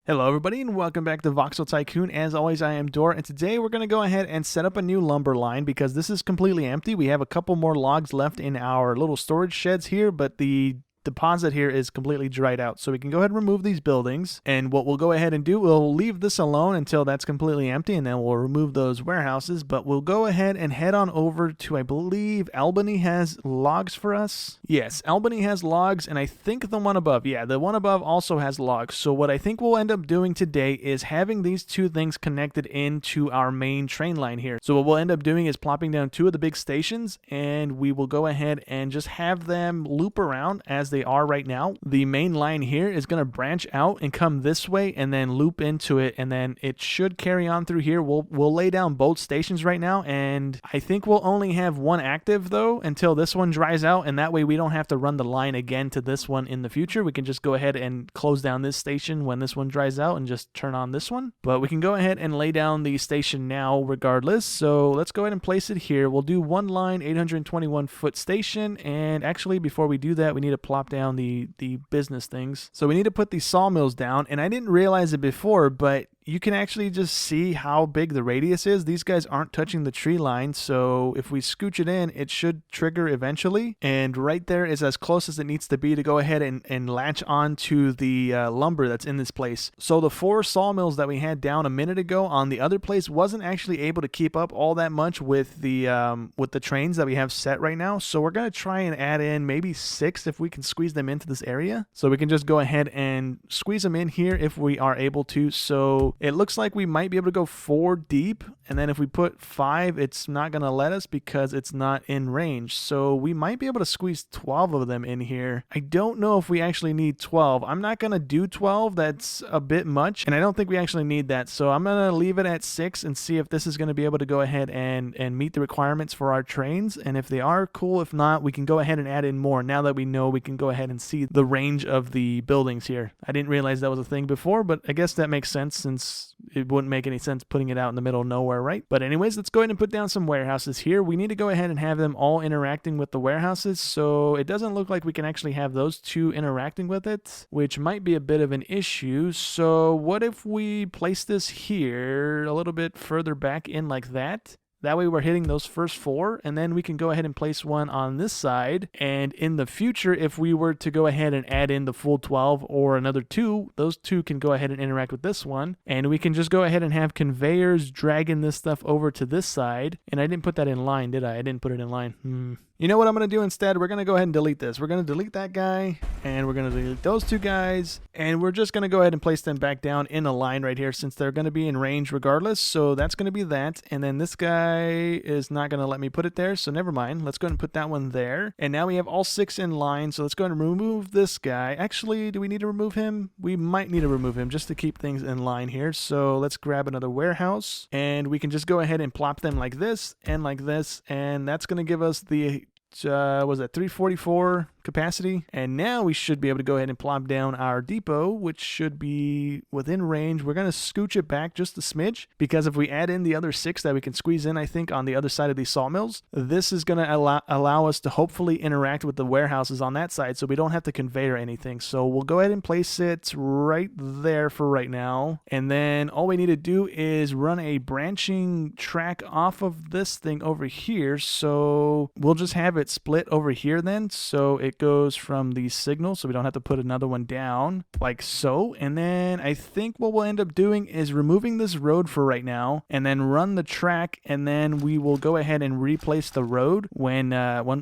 Hello everybody and welcome back to Voxel Tycoon. As always, I am Dor, and today we're going to go ahead and set up a new lumber line because this is completely empty. We have a couple more logs left in our little storage sheds here, but the deposit here is completely dried out. So we can go ahead and remove these buildings, and what we'll go ahead and do, we'll leave this alone until that's completely empty, and then we'll remove those warehouses. But we'll go ahead and head on over to, I believe Albany has logs for us. Yes, Albany has logs, and I think the one above, yeah, the one above also has logs. So what I think we'll end up doing today is having these two things connected into our main train line here. So what we'll end up doing is plopping down two of the big stations, and we will go ahead and just have them loop around as they are right now. The main line here is going to branch out and come this way and then loop into it, and then it should carry on through here. We'll lay down both stations right now, and I think we'll only have one active though until this one dries out, and that way we don't have to run the line again to this one in the future. We can just go ahead and close down this station when this one dries out and just turn on this one. But we can go ahead and lay down the station now regardless. So let's go ahead and place it here. We'll do one line 821 foot station, and actually before we do that we need to plop down the business things. So we need to put these sawmills down, and I didn't realize it before, but you can actually just see how big the radius is. These guys aren't touching the tree line, so if we scooch it in, it should trigger eventually. And right there is as close as it needs to be to go ahead and latch onto the lumber that's in this place. So the four sawmills that we had down a minute ago on the other place wasn't actually able to keep up all that much with the trains that we have set right now. So we're going to try and add in maybe 6 if we can squeeze them into this area. So we can just go ahead and squeeze them in here if we are able to. So it looks like we might be able to go 4 deep, and then if we put 5, it's not going to let us because it's not in range. So we might be able to squeeze 12 of them in here. I don't know if we actually need 12. I'm not going to do 12. That's a bit much, and I don't think we actually need that. So I'm going to leave it at 6 and see if this is going to be able to go ahead and meet the requirements for our trains. And if they are, cool. If not, we can go ahead and add in more. Now that we know, we can go ahead and see the range of the buildings here. I didn't realize that was a thing before, but I guess that makes sense since it wouldn't make any sense putting it out in the middle of nowhere, right? But anyways, let's go ahead and put down some warehouses here. We need to go ahead and have them all interacting with the warehouses, so it doesn't look like we can actually have those two interacting with it, which might be a bit of an issue. So what if we place this here a little bit further back in like that? That way we're hitting those first 4, and then we can go ahead and place one on this side. And in the future, if we were to go ahead and add in the full 12 or another 2, those 2 can go ahead and interact with this one. And we can just go ahead and have conveyors dragging this stuff over to this side. And I didn't put that in line, did I? I didn't put it in line. You know what I'm going to do instead? We're going to go ahead and delete this. We're going to delete that guy, and we're going to delete those 2 guys, and we're just going to go ahead and place them back down in a line right here since they're going to be in range regardless. So that's going to be that, and then this guy is not going to let me put it there, so never mind. Let's go ahead and put that one there, and now we have all 6 in line, so let's go ahead and remove this guy. Actually, do we need to remove him? We might need to remove him just to keep things in line here. So let's grab another warehouse, and we can just go ahead and plop them like this, and that's going to give us the was that 344 capacity, and now we should be able to go ahead and plop down our depot, which should be within range. We're going to scooch it back just a smidge, because if we add in the other 6 that we can squeeze in, I think, on the other side of these sawmills, this is going to allow us to hopefully interact with the warehouses on that side, so we don't have to convey or anything. So we'll go ahead and place it right there for right now, and then all we need to do is run a branching track off of this thing over here. So we'll just have it split over here then, so it goes from the signal, so we don't have to put another one down like so. And then I think what we'll end up doing is removing this road for right now, and then run the track, and then we will go ahead and replace the road when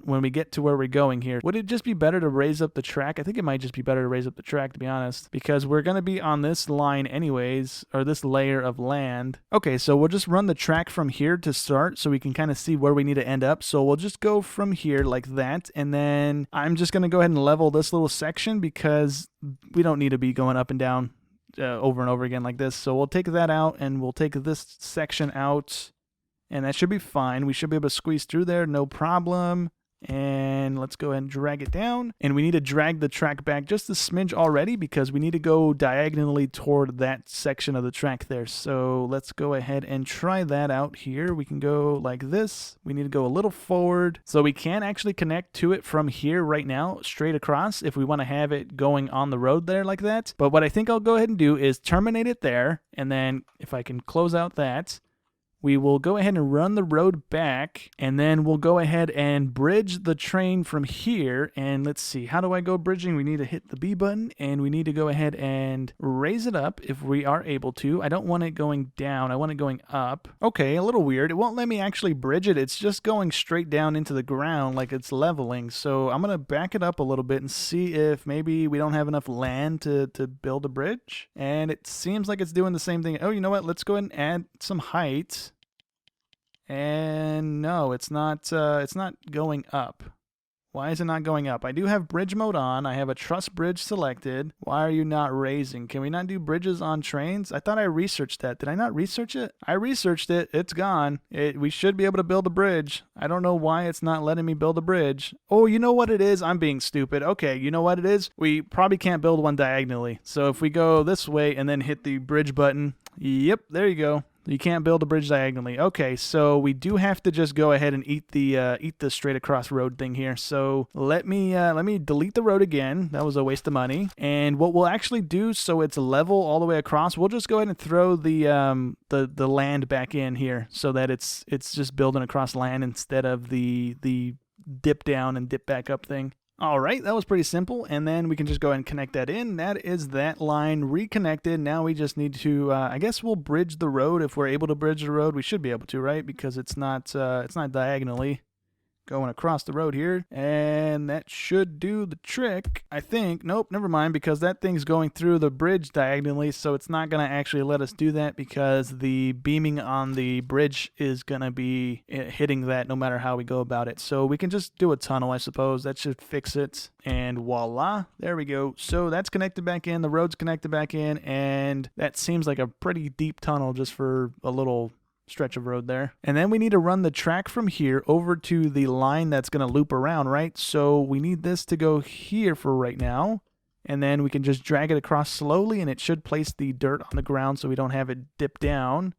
we get to where we're going here. Would it just be better to raise up the track? I think it might just be better to raise up the track, to be honest, because we're going to be on this line anyways, or this layer of land. Okay, so we'll just run the track from here to start so we can kind of see where we need to end up. So we'll just go from here like that, and then I'm just going to go ahead and level this little section because we don't need to be going up and down over and over again like this. So we'll take that out, and we'll take this section out, and that should be fine. We should be able to squeeze through there, no problem. And let's go ahead and drag it down. And we need to drag the track back just a smidge already because we need to go diagonally toward that section of the track there. So let's go ahead and try that out here. We can go like this. We need to go a little forward. So we can actually connect to it from here right now, straight across, if we want to have it going on the road there like that. But what I think I'll go ahead and do is terminate it there. And then if I can close out that, we will go ahead and run the road back, and then we'll go ahead and bridge the train from here. And let's see, how do I go bridging? We need to hit the B button, and we need to go ahead and raise it up if we are able to. I don't want it going down. I want it going up. Okay, a little weird. It won't let me actually bridge it. It's just going straight down into the ground like it's leveling. So I'm going to back it up a little bit and see if maybe we don't have enough land to build a bridge. And it seems like it's doing the same thing. Oh, you know what? Let's go ahead and add some height. And no, it's not going up. Why is it not going up? I do have bridge mode on. I have a truss bridge selected. Why are you not raising? Can we not do bridges on trains? I thought I researched that. Did I not research it? I researched it. It's gone. We should be able to build a bridge. I don't know why it's not letting me build a bridge. Oh, you know what it is? I'm being stupid. Okay, you know what it is? We probably can't build one diagonally. So if we go this way and then hit the bridge button, yep, there you go. You can't build a bridge diagonally. Okay, so we do have to just go ahead and eat the straight across road thing here. So let me delete the road again. That was a waste of money. And what we'll actually do, so it's level all the way across, we'll just go ahead and throw the land back in here so that it's just building across land instead of the dip down and dip back up thing. All right, that was pretty simple, and then we can just go ahead and connect that in. That is that line reconnected. Now we just need to, I guess we'll bridge the road. If we're able to bridge the road, we should be able to, right? Because it's not diagonally going across the road here, and that should do the trick, I think. Nope, never mind, because that thing's going through the bridge diagonally, so it's not going to actually let us do that because the beaming on the bridge is going to be hitting that no matter how we go about it. So we can just do a tunnel, I suppose. That should fix it, and voila, there we go. So that's connected back in, the road's connected back in, and that seems like a pretty deep tunnel just for a little stretch of road there. And then we need to run the track from here over to the line that's going to loop around, right? So we need this to go here for right now. And then we can just drag it across slowly, and it should place the dirt on the ground so we don't have it dip down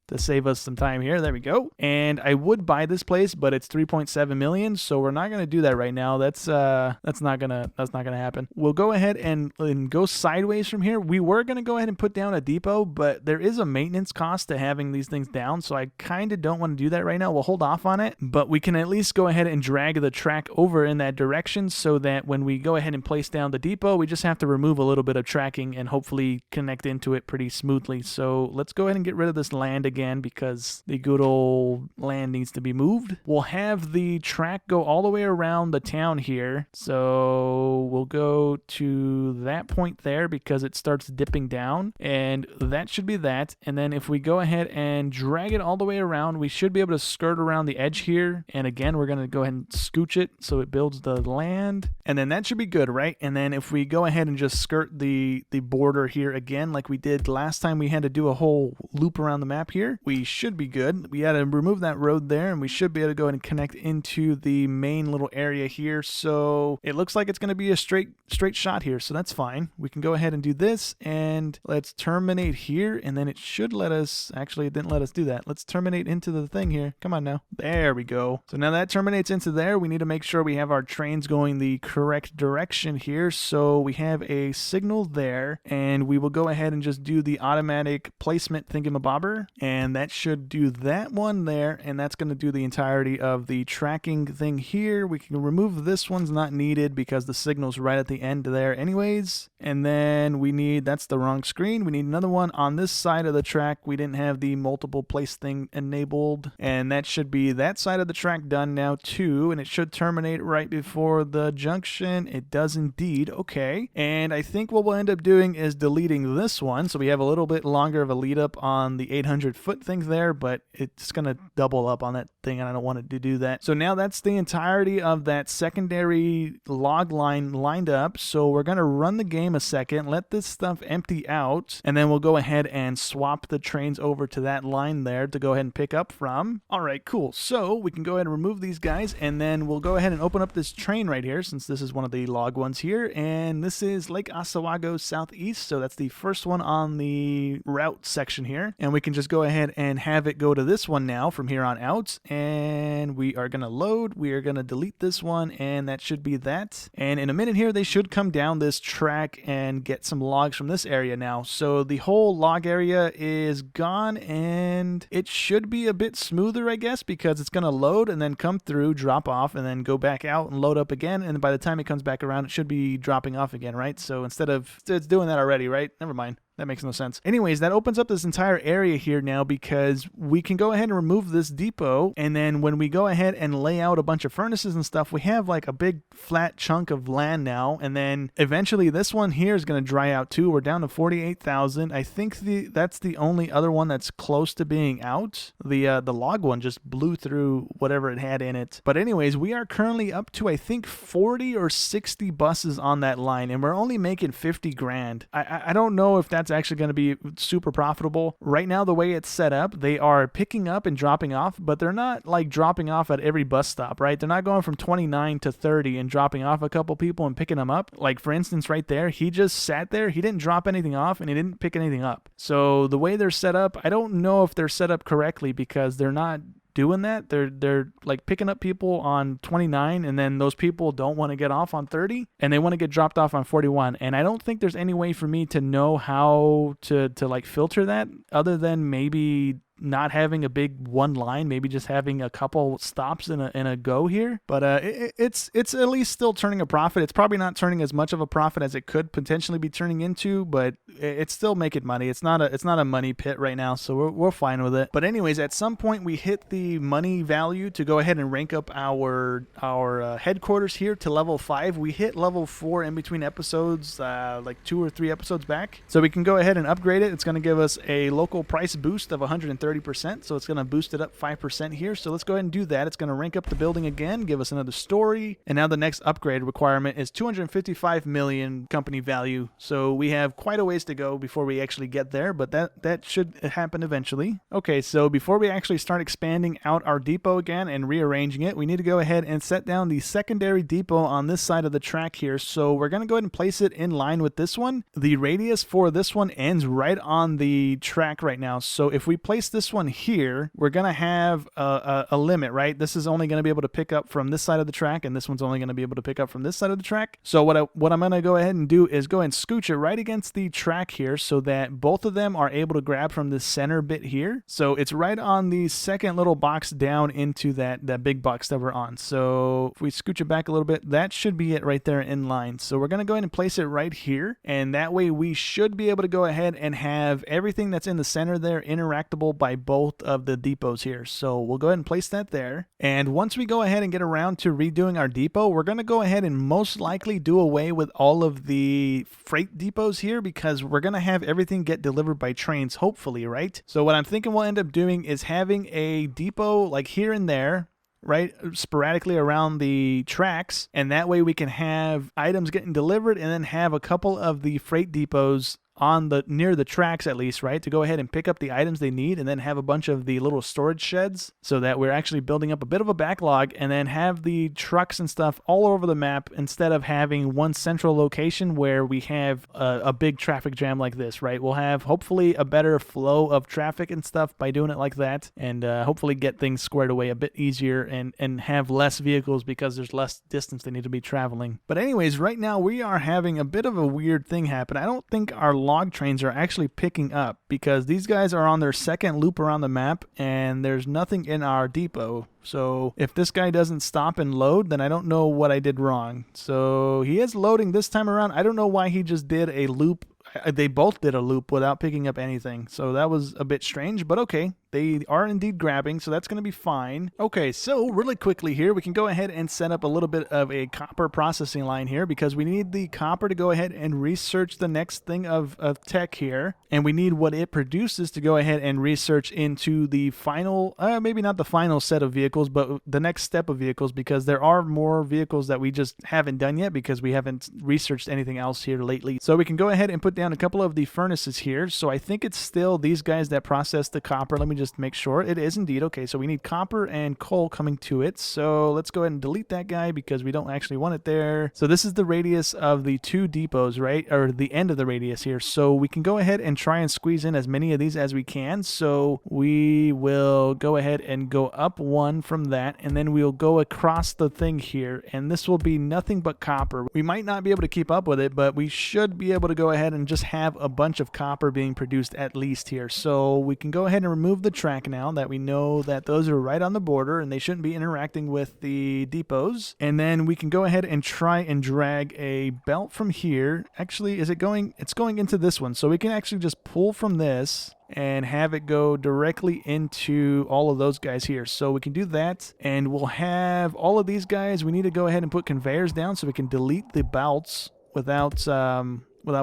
to save us some time here. There we go. And I would buy this place, but it's 3.7 million, so we're not going to do that right now. That's not gonna happen. We'll go ahead and go sideways from here. We were going to go ahead and put down a depot, but there is a maintenance cost to having these things down, so I kind of don't want to do that right now. We'll hold off on it, but we can at least go ahead and drag the track over in that direction so that when we go ahead and place down the depot, we just have to remove a little bit of tracking and hopefully connect into it pretty smoothly. So let's go ahead and get rid of this land again, because the good old land needs to be moved. We'll have the track go all the way around the town here. So we'll go to that point there because it starts dipping down, and that should be that. And then if we go ahead and drag it all the way around, we should be able to skirt around the edge here. And again, we're going to go ahead and scooch it so it builds the land. And then that should be good, right? And then if we go ahead and just skirt the border here again, like we did last time, we had to do a whole loop around the map here. We should be good. We had to remove that road there, and we should be able to go ahead and connect into the main little area here. So it looks like it's going to be a straight shot here, so that's fine. We can go ahead and do this, and let's terminate here, and then it should let us, actually it didn't let us do that. Let's terminate into the thing here. Come on now. There we go. So now that terminates into there. We need to make sure we have our trains going the correct direction here. So we have a signal there, and we will go ahead and just do the automatic placement thingamabobber, and that should do that one there, and that's going to do the entirety of the tracking thing here. We can remove this one's not needed because the signal's right at the end there anyways. And then we need, that's the wrong screen, we need another one on this side of the track. We didn't have the multiple place thing enabled, and that should be that side of the track done now too, and it should terminate right before the junction. It does indeed. Okay, and I think what we'll end up doing is deleting this one, so we have a little bit longer of a lead up on the 800 foot thing there, but it's gonna double up on that thing, and I don't want it to do that. So now that's the entirety of that secondary log line lined up. So we're gonna run the game game a second, let this stuff empty out, and then we'll go ahead and swap the trains over to that line there to go ahead and pick up from. All right, cool. So we can go ahead and remove these guys, and then we'll go ahead and open up this train right here, since this is one of the log ones here, and this is Lake Oswego Southeast, so that's the first one on the route section here, and we can just go ahead and have it go to this one now from here on out, and we are going to load, we are going to delete this one, and that should be that. And in a minute here, they should come down this track and get some logs from this area now. So the whole log area is gone, and it should be a bit smoother, I guess, because it's going to load and then come through, drop off, and then go back out and load up again, and by the time it comes back around, it should be dropping off again, right? So instead of, it's doing that already, right? Never mind. That makes no sense. Anyways, that opens up this entire area here now, because we can go ahead and remove this depot, and then when we go ahead and lay out a bunch of furnaces and stuff, we have like a big flat chunk of land now, and then eventually this one here is going to dry out too. We're down to 48,000. I think that's the only other one that's close to being out. The log one just blew through whatever it had in it. But anyways, we are currently up to I think 40 or 60 buses on that line, and we're only making 50 grand. I don't know if that's actually going to be super profitable. Right now, the way it's set up, they are picking up and dropping off, but they're not like dropping off at every bus stop, right? They're not going from 29 to 30 and dropping off a couple people and picking them up. Like for instance, right there, he just sat there. He didn't drop anything off and he didn't pick anything up. So the way they're set up, I don't know if they're set up correctly, because they're not doing that. They're like picking up people on 29, and then those people don't want to get off on 30, and they want to get dropped off on 41. And I don't think there's any way for me to know how to like filter that, other than maybe not having a big one line, maybe just having a couple stops in a go here. But it's at least still turning a profit. It's probably not turning as much of a profit as it could potentially be turning into, but it's still making money. It's not a money pit right now, so we're fine with it. But anyways, at some point we hit the money value to go ahead and rank up our headquarters here to level 5. We hit level 4 in between episodes, like 2 or 3 episodes back. So we can go ahead and upgrade it. It's going to give us a local price boost of 130%, so it's going to boost it up 5% here. So let's go ahead and do that. It's going to rank up the building again, give us another story, and now the next upgrade requirement is 255 million company value. So we have quite a ways to go before we actually get there, but that should happen eventually. Okay, so before we actually start expanding out our depot again and rearranging it, we need to go ahead and set down the secondary depot on this side of the track here. So we're going to go ahead and place it in line with this one. The radius for this one ends right on the track right now. So if we place this one here, we're going to have a limit, right? This is only going to be able to pick up from this side of the track, and this one's only going to be able to pick up from this side of the track. So what I'm going to go ahead and do is go ahead and scooch it right against the track here, so that both of them are able to grab from this center bit here. So it's right on the second little box down into that big box that we're on. So if we scooch it back a little bit, that should be it right there in line. So we're going to go ahead and place it right here, and that way we should be able to go ahead and have everything that's in the center there interactable by both of the depots here. So we'll go ahead and place that there. And once we go ahead and get around to redoing our depot, we're going to go ahead and most likely do away with all of the freight depots here, because we're going to have everything get delivered by trains, hopefully, right? So what I'm thinking we'll end up doing is having a depot like here and there, right, sporadically around the tracks, and that way we can have items getting delivered and then have a couple of the freight depots on the near the tracks at least, right, to go ahead and pick up the items they need, and then have a bunch of the little storage sheds, so that we're actually building up a bit of a backlog, and then have the trucks and stuff all over the map instead of having one central location where we have a big traffic jam like this, right? We'll have hopefully a better flow of traffic and stuff by doing it like that, and hopefully get things squared away a bit easier, and have less vehicles because there's less distance they need to be traveling. But anyways, right now we are having a bit of a weird thing happen. I don't think our log trains are actually picking up, because these guys are on their second loop around the map and there's nothing in our depot. So if this guy doesn't stop and load, then I don't know what I did wrong. So he is loading this time around. I don't know why he just did a loop. They both did a loop without picking up anything. So that was a bit strange, but okay. they are indeed grabbing, so that's going to be fine. Okay, so really quickly here, we can go ahead and set up a little bit of a copper processing line here because we need the copper to go ahead and research the next thing of tech here. And we need what it produces to go ahead and research into the final, maybe not the final set of vehicles, but the next step of vehicles, because there are more vehicles that we just haven't done yet because we haven't researched anything else here lately. So we can go ahead and put down a couple of the furnaces here. So I think it's still these guys that process the copper. Let me just make sure. It is indeed. Okay, so we need copper and coal coming to it. So let's go ahead and delete that guy because we don't actually want it there. So this is the radius of the 2 depots, right? Or the end of the radius here. So we can go ahead and try and squeeze in as many of these as we can. So we will go ahead and go up 1 from that, and then we'll go across the thing here, and this will be nothing but copper. We might not be able to keep up with it, but we should be able to go ahead and just have a bunch of copper being produced at least here. So we can go ahead and remove the track now that we know that those are right on the border and they shouldn't be interacting with the depots. And then we can go ahead and try and drag a belt from here. Actually, is it going? It's going into this one. So we can actually just pull from this and have it go directly into all of those guys here. So we can do that, and we'll have all of these guys. We need to go ahead and put conveyors down so we can delete the belts without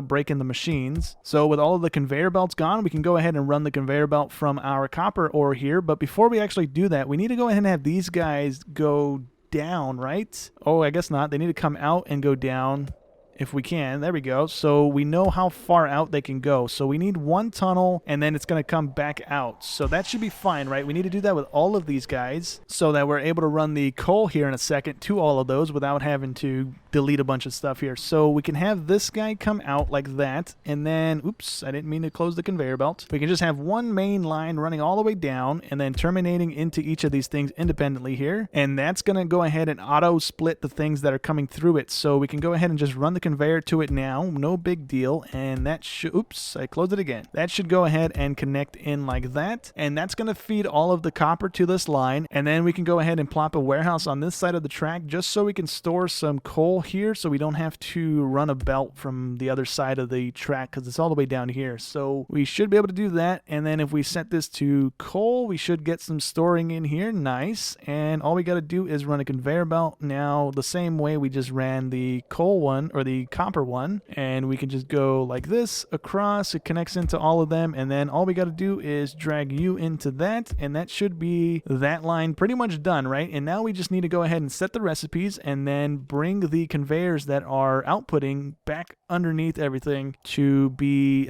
breaking the machines. So with all of the conveyor belts gone, we can go ahead and run the conveyor belt from our copper ore here. But before we actually do that, we need to go ahead and have these guys go down, right? Oh, I guess not. They need to come out and go down. If we can, there we go. So we know how far out they can go. So we need 1 tunnel, and then it's going to come back out. So that should be fine, right? We need to do that with all of these guys so that we're able to run the coal here in a second to all of those without having to delete a bunch of stuff here. So we can have this guy come out like that, and then, oops, I didn't mean to close the conveyor belt. We can just have 1 main line running all the way down and then terminating into each of these things independently here. And that's going to go ahead and auto split the things that are coming through it. So we can go ahead and just run the conveyor to it now, no big deal, and that should, oops, I closed it again. That should go ahead and connect in like that, and that's going to feed all of the copper to this line, and then we can go ahead and plop a warehouse on this side of the track just so we can store some coal here so we don't have to run a belt from the other side of the track because it's all the way down here. So we should be able to do that, and then if we set this to coal, we should get some storing in here. Nice. And all we got to do is run a conveyor belt now the same way we just ran the coal one, or the copper one, and we can just go like this across. It connects into all of them, and then all we got to do is drag you into that, and that should be that line pretty much done, right? And now we just need to go ahead and set the recipes and then bring the conveyors that are outputting back underneath everything to be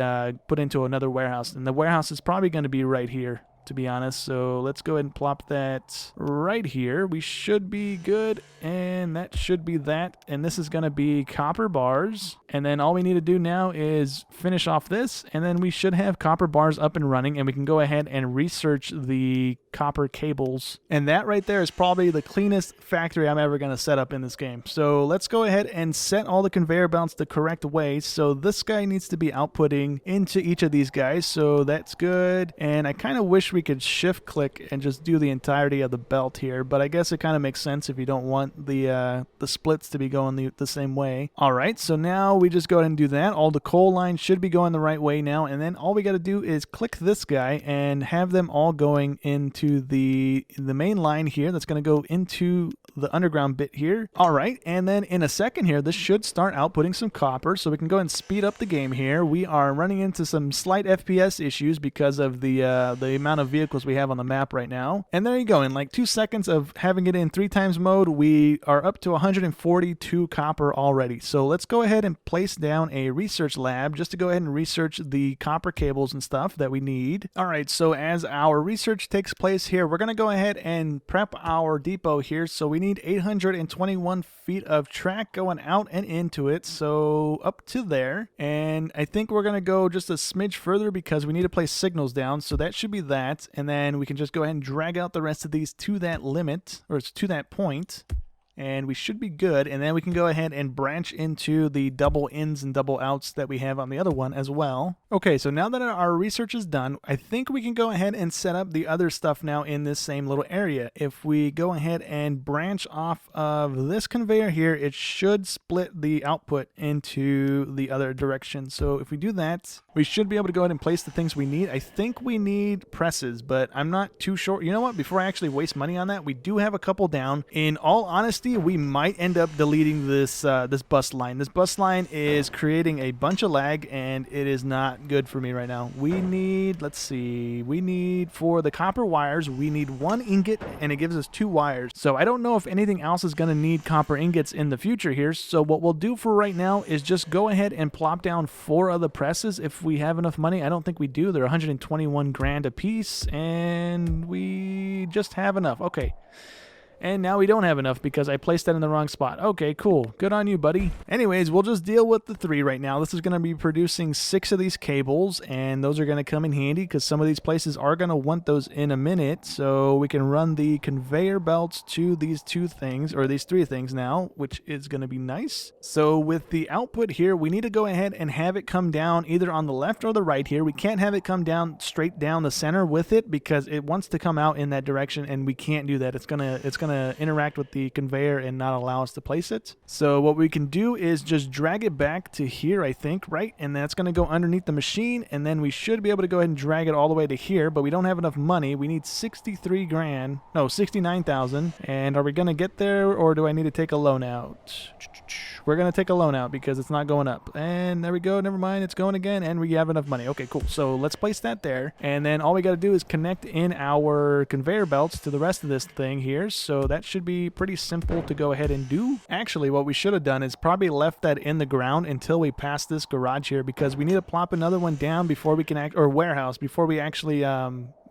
put into another warehouse, and the warehouse is probably going to be right here, to be honest. So let's go ahead and plop that right here. We should be good, and that should be that. And this is going to be copper bars. And then all we need to do now is finish off this, and then we should have copper bars up and running, and we can go ahead and research the copper cables. And that right there is probably the cleanest factory I'm ever going to set up in this game. So let's go ahead and set all the conveyor belts the correct way. So this guy needs to be outputting into each of these guys, so that's good. And I kind of wish we could shift click and just do the entirety of the belt here, but I guess it kind of makes sense if you don't want the splits to be going the same way. All right, so now we just go ahead and do that. All the coal lines should be going the right way now, and then all we got to do is click this guy and have them all going into the main line here. That's going to go into the underground bit here. All right, and then in a second here, this should start outputting some copper, so we can go ahead and speed up the game here. We are running into some slight FPS issues because of the amount of vehicles we have on the map right now. And there you go. In like 2 seconds of having it in 3x mode, we are up to 142 copper already. So let's go ahead and place down a research lab just to go ahead and research the copper cables and stuff that we need. All right, so as our research takes place here, we're going to go ahead and prep our depot here. So we need 821 feet of track going out and into it. So up to there. And I think we're going to go just a smidge further because we need to place signals down. So that should be that. And then we can just go ahead and drag out the rest of these to that limit, or to that point. and we should be good. And then we can go ahead and branch into the double ins and double outs that we have on the other one as well. Okay, so now that our research is done, I think we can go ahead and set up the other stuff now in this same little area. If we go ahead and branch off of this conveyor here, it should split the output into the other direction. So if we do that, we should be able to go ahead and place the things we need. I think we need presses, but I'm not too sure. You know what? Before I actually waste money on that, we do have a couple down. In all honesty, we might end up deleting this this bus line. This bus line is creating a bunch of lag, and it is not good for me right now. We need, let's see, we need, for the copper wires, we need 1 ingot, and it gives us 2 wires. So I don't know if anything else is going to need copper ingots in the future here. So what we'll do for right now is just go ahead and plop down 4 other presses if we have enough money. I don't think we do. They're 121 grand a piece, and we just have enough. Okay. And now we don't have enough because I placed that in the wrong spot. Okay, cool. Good on you, buddy. Anyways, we'll just deal with the 3 right now. This is going to be producing 6 of these cables, and those are going to come in handy because some of these places are going to want those in a minute. So we can run the conveyor belts to these 2 things, or these 3 things now, which is going to be nice. So with the output here, we need to go ahead and have it come down either on the left or the right here. We can't have it come down straight down the center with it because it wants to come out in that direction, and we can't do that. It's gonna interact with the conveyor and not allow us to place it. So what we can do is just drag it back to here, I think, right? And that's going to go underneath the machine, and then we should be able to go ahead and drag it all the way to here, but we don't have enough money. We need 63 grand. No, 69,000. And are we going to get there, or do I need to take a loan out? We're going to take a loan out because it's not going up. And there we go. Never mind. It's going again, and we have enough money. Okay, cool. So let's place that there. And then all we got to do is connect in our conveyor belts to the rest of this thing here. So that should be pretty simple to go ahead and do. Actually, what we should have done is probably left that in the ground until we pass this garage here, because we need to plop another one down before we can or warehouse before we actually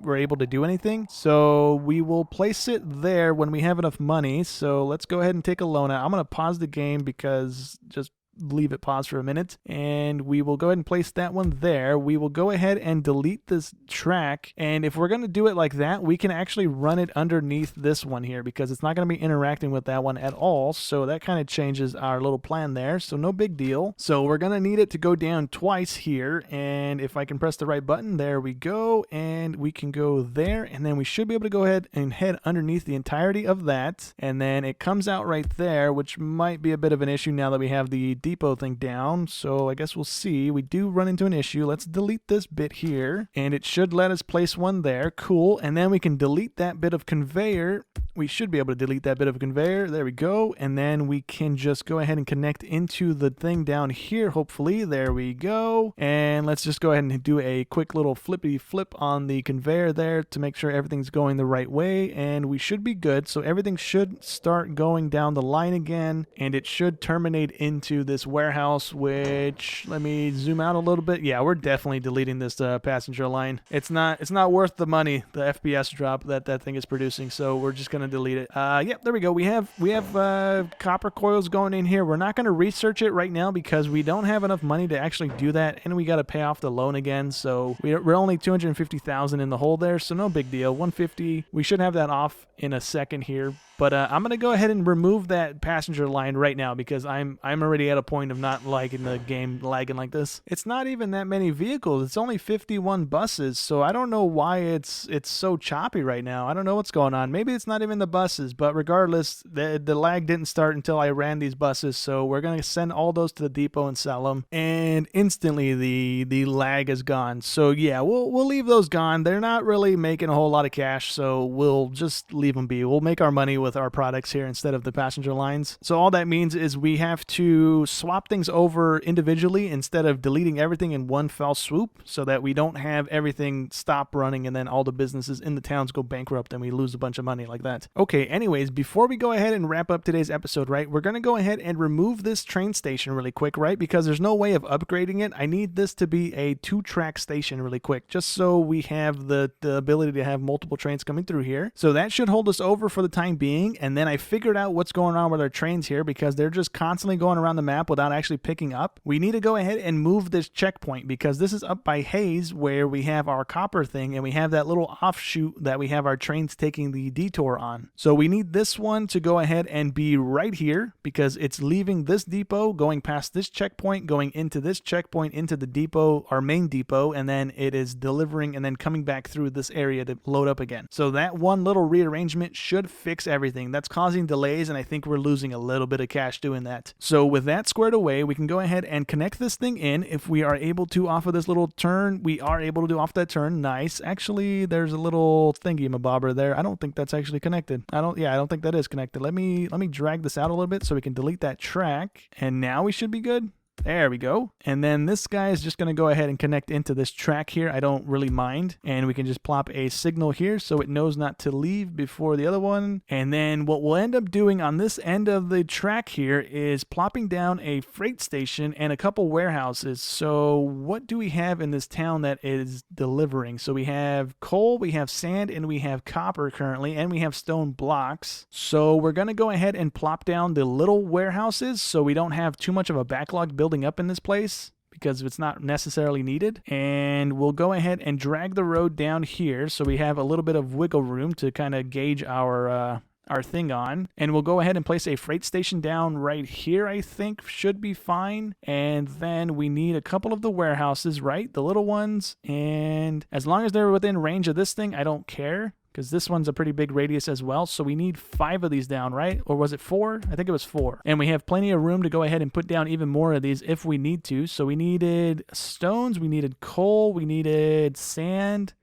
we're able to do anything. So we will place it there when we have enough money. So let's go ahead and take a loan out. I'm going to pause the game because just leave it paused for a minute, and we will go ahead and place that one there. We will go ahead and delete this track, and if we're going to do it like that, we can actually run it underneath this one here because it's not going to be interacting with that one at all. So that kind of changes our little plan there, so no big deal. So we're going to need it to go down twice here, and if I can press the right button, there we go, and we can go there, and then we should be able to go ahead and head underneath the entirety of that, and then it comes out right there, which might be a bit of an issue now that we have the depot thing down. So I guess we'll see. We do run into an issue. Let's delete this bit here, and it should let us place one there. Cool. And then we can delete that bit of conveyor. We should be able to delete that bit of conveyor. There we go. And then we can just go ahead and connect into the thing down here, hopefully. There we go. And let's just go ahead and do a quick little flippity flip on the conveyor there to make sure everything's going the right way, and we should be good. So everything should start going down the line again, and it should terminate into this warehouse, which, let me zoom out a little bit. Yeah, we're definitely deleting this passenger line. It's not worth the money, the FPS drop that thing is producing, so we're just gonna delete it. Yep, there we go. We have copper coils going in here. We're not gonna research it right now because we don't have enough money to actually do that, and we got to pay off the loan again. So we're only 250,000 in the hole there, so no big deal. 150. We should have that off in a second here. But I'm going to go ahead and remove that passenger line right now because I'm already at a point of not liking the game lagging like this. It's not even that many vehicles. It's only 51 buses, so I don't know why it's so choppy right now. I don't know what's going on. Maybe it's not even the buses, but regardless, the lag didn't start until I ran these buses, so we're going to send all those to the depot and sell them, and instantly the lag is gone. So yeah, we'll leave those gone. They're not really making a whole lot of cash, so we'll just leave them be. We'll make our money with our products here instead of the passenger lines. So all that means is we have to swap things over individually instead of deleting everything in one fell swoop, so that we don't have everything stop running and then all the businesses in the towns go bankrupt and we lose a bunch of money like that. Okay, anyways, before we go ahead and wrap up today's episode, right, we're going to go ahead and remove this train station really quick, right, because there's no way of upgrading it. I need this to be a 2-track station really quick, just so we have the ability to have multiple trains coming through here. So that should hold us over for the time being. And then I figured out what's going on with our trains here because they're just constantly going around the map map without actually picking up, we need to go ahead and move this checkpoint, because this is up by Hayes where we have our copper thing, and we have that little offshoot that we have our trains taking the detour on. So we need this one to go ahead and be right here, because it's leaving this depot, going past this checkpoint, going into this checkpoint, into the depot, our main depot, and then it is delivering and then coming back through this area to load up again. So that one little rearrangement should fix everything. That's causing delays, and I think we're losing a little bit of cash doing that. So with that squared away, we can go ahead and connect this thing in. If we are able to off of this little turn, we are able to do off that turn. Nice. Actually, there's a little thingy-mabobber there. I don't think that's actually connected. I don't think that is connected. Let me drag this out a little bit so we can delete that track, and now we should be good. There we go. And then this guy is just going to go ahead and connect into this track here. I don't really mind. And we can just plop a signal here so it knows not to leave before the other one. And then what we'll end up doing on this end of the track here is plopping down a freight station and a couple warehouses. So what do we have in this town that is delivering? So we have coal, we have sand, and we have copper currently, and we have stone blocks. So we're going to go ahead and plop down the little warehouses so we don't have too much of a backlog building up in this place, because it's not necessarily needed. And we'll go ahead and drag the road down here so we have a little bit of wiggle room to kind of gauge our thing on. And we'll go ahead and place a freight station down right here. I think should be fine. And then we need a couple of the warehouses, right? The little ones. And as long as they're within range of this thing, I don't care, because this one's a pretty big radius as well. So we need 5 of these down, right? Or was it 4? I think it was 4. And we have plenty of room to go ahead and put down even more of these if we need to. So we needed stones, we needed coal, we needed sand,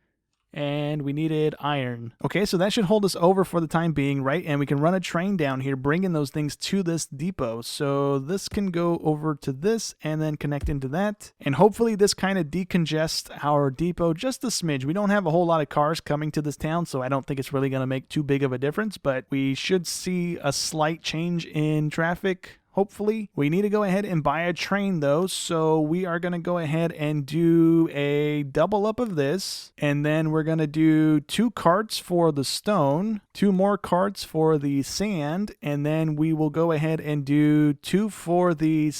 and we needed iron. Okay, so that should hold us over for the time being, right? And we can run a train down here, bringing those things to this depot. So this can go over to this and then connect into that. And hopefully this kind of decongests our depot just a smidge. We don't have a whole lot of cars coming to this town, so I don't think it's really going to make too big of a difference, but we should see a slight change in traffic. Hopefully. We need to go ahead and buy a train though, so we are going to go ahead and do a double up of this, and then we're going to do 2 carts for the stone, 2 more carts for the sand, and then we will go ahead and do 2 for the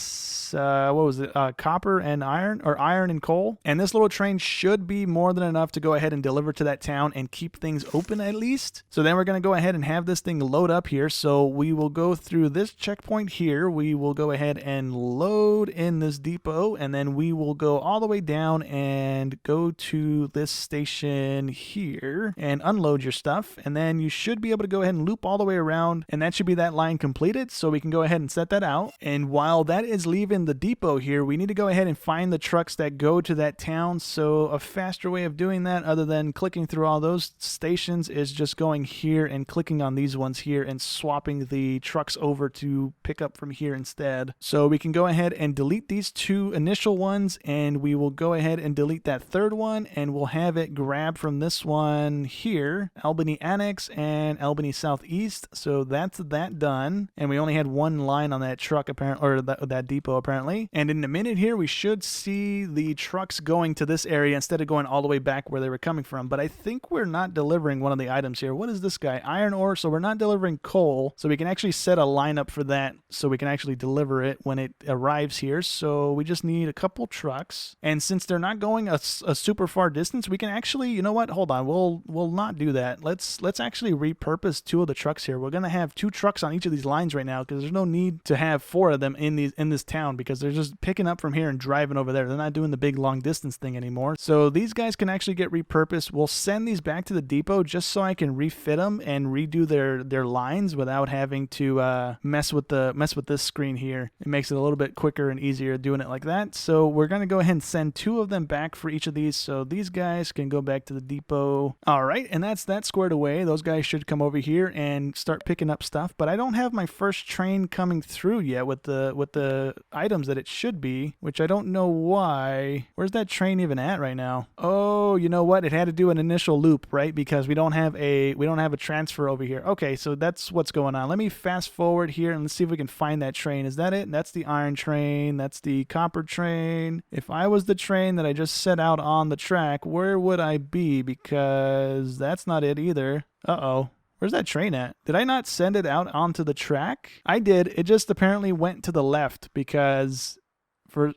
copper and iron, or iron and coal. And this little train should be more than enough to go ahead and deliver to that town and keep things open at least. So then we're going to go ahead and have this thing load up here. So we will go through this checkpoint here. We will go ahead and load in this depot, and then we will go all the way down and go to this station here and unload your stuff. And then you should be able to go ahead and loop all the way around, and that should be that line completed. So we can go ahead and set that out. And while that is leaving the depot here, we need to go ahead and find the trucks that go to that town. So a faster way of doing that, other than clicking through all those stations, is just going here and clicking on these ones here and swapping the trucks over to pick up from here instead. So we can go ahead and delete these 2 initial ones, and we will go ahead and delete that 3rd one, and we'll have it grab from this one here, Albany Annex and Albany Southeast. So that's that done. And we only had 1 line on that truck apparently, or that depot apparently. And in a minute here, we should see the trucks going to this area instead of going all the way back where they were coming from. But I think we're not delivering one of the items here. What is this guy? Iron ore. So we're not delivering coal. So we can actually set a lineup for that, so we can actually deliver it when it arrives here. So we just need a couple trucks, and since they're not going a super far distance, we can actually, you know what, hold on, we'll not do that. Let's actually repurpose 2 of the trucks here. We're gonna have 2 trucks on each of these lines right now, because there's no need to have 4 of them in this town, because they're just picking up from here and driving over there. They're not doing the big long distance thing anymore. So these guys can actually get repurposed. We'll send these back to the depot just so I can refit them and redo their lines without having to mess with this screen here. It makes it a little bit quicker and easier doing it like that. So we're going to go ahead and send 2 of them back for each of these, so these guys can go back to the depot. All right, and that's that squared away. Those guys should come over here and start picking up stuff, but I don't have my first train coming through yet with the items that it should be, which I don't know why. Where's that train even at right now? Oh, you know what? It had to do an initial loop, right? Because we don't have a transfer over here. Okay, so that's what's going on. Let me fast forward here and let's see if we can find that train. Is that it? That's the iron train. That's the copper train. If I was the train that I just set out on the track, where would I be? Because that's not it either. Uh-oh. Where's that train at? Did I not send it out onto the track? I did. It just apparently went to the left because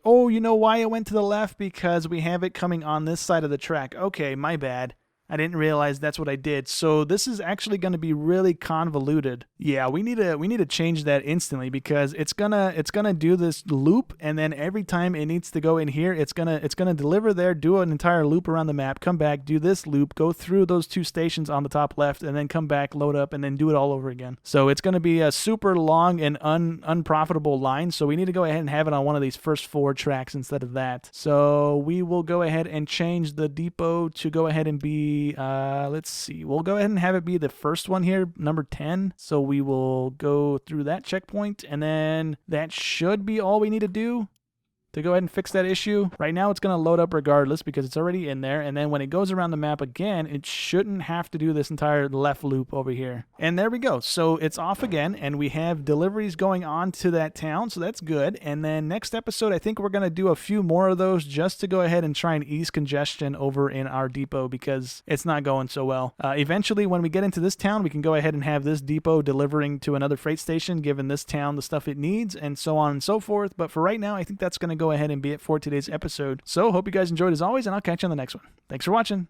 oh, you know why it went to the left? Because we have it coming on this side of the track. Okay, my bad. I didn't realize that's what I did. So this is actually going to be really convoluted. Yeah, we need to change that instantly because it's gonna do this loop, and then every time it needs to go in here, it's gonna deliver there, do an entire loop around the map, come back, do this loop, go through those 2 stations on the top left, and then come back, load up, and then do it all over again. So it's gonna be a super long and unprofitable line. So we need to go ahead and have it on one of these first 4 tracks instead of that. So we will go ahead and change the depot to go ahead and be let's see, we'll go ahead and have it be the first one here, number 10. So we will go through that checkpoint, and then that should be all we need to do to go ahead and fix that issue. Right now it's going to load up regardless because it's already in there, and then when it goes around the map again, it shouldn't have to do this entire left loop over here. And there we go. So it's off again, and we have deliveries going on to that town, so that's good. And then next episode, I think we're going to do a few more of those just to go ahead and try and ease congestion over in our depot because it's not going so well. Eventually, when we get into this town, we can go ahead and have this depot delivering to another freight station, giving this town the stuff it needs, and so on and so forth. But for right now, I think that's going to go ahead and be it for today's episode. So hope you guys enjoyed as always, and I'll catch you on the next one. Thanks for watching.